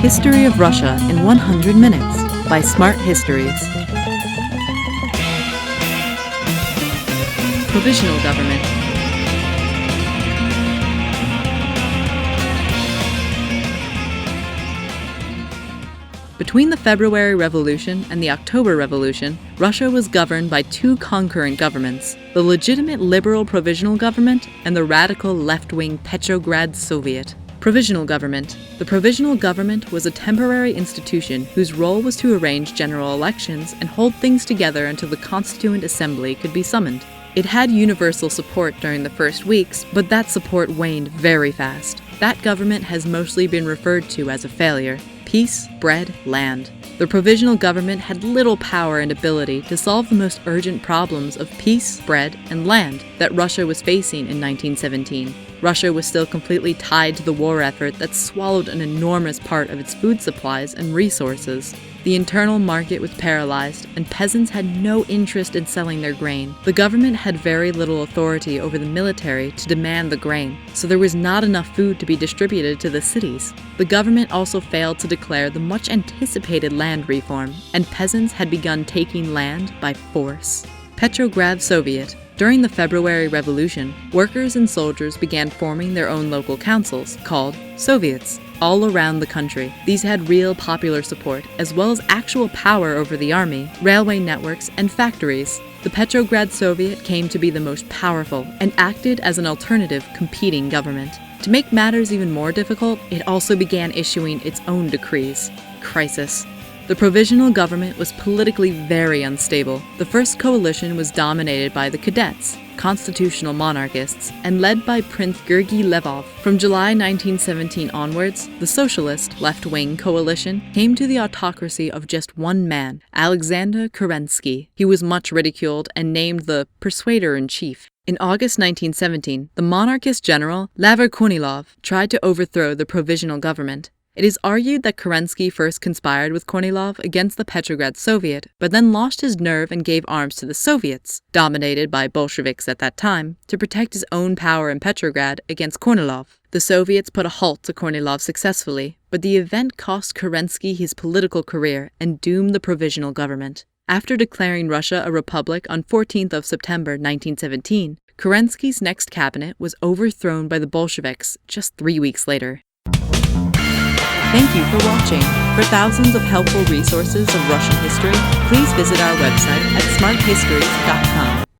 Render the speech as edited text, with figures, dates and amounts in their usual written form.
History of Russia in 100 Minutes by Smart Histories. Provisional Government. Between the February Revolution and the October Revolution, Russia was governed by two concurrent governments, the legitimate liberal Provisional Government and the radical left-wing Petrograd Soviet. Provisional Government. The Provisional Government was a temporary institution whose role was to arrange general elections and hold things together until the Constituent Assembly could be summoned. It had universal support during the first weeks, but that support waned very fast. That government has mostly been referred to as a failure. Peace, bread, land. The Provisional Government had little power and ability to solve the most urgent problems of peace, bread, and land that Russia was facing in 1917. Russia was still completely tied to the war effort that swallowed an enormous part of its food supplies and resources. The internal market was paralyzed, and peasants had no interest in selling their grain. The government had very little authority over the military to demand the grain, so there was not enough food to be distributed to the cities. The government also failed to declare the much anticipated land reform, and peasants had begun taking land by force. Petrograd Soviet. During the February Revolution, workers and soldiers began forming their own local councils, called Soviets, all around the country. These had real popular support, as well as actual power over the army, railway networks, and factories. The Petrograd Soviet came to be the most powerful and acted as an alternative competing government. To make matters even more difficult, it also began issuing its own decrees. Crisis. The Provisional Government was politically very unstable. The first coalition was dominated by the Cadets, constitutional monarchists, and led by Prince Georgy Lvov. From July 1917 onwards, the socialist left-wing coalition came to the autocracy of just one man, Alexander Kerensky. He was much ridiculed and named the Persuader-in-Chief. In August 1917, the monarchist general Lavr Kornilov tried to overthrow the Provisional Government. It is argued that Kerensky first conspired with Kornilov against the Petrograd Soviet, but then lost his nerve and gave arms to the Soviets, dominated by Bolsheviks at that time, to protect his own power in Petrograd against Kornilov. The Soviets put a halt to Kornilov successfully, but the event cost Kerensky his political career and doomed the Provisional Government. After declaring Russia a republic on 14th of September 1917, Kerensky's next cabinet was overthrown by the Bolsheviks just 3 weeks later. Thank you for watching. For thousands of helpful resources of Russian history, please visit our website at smarthistories.com.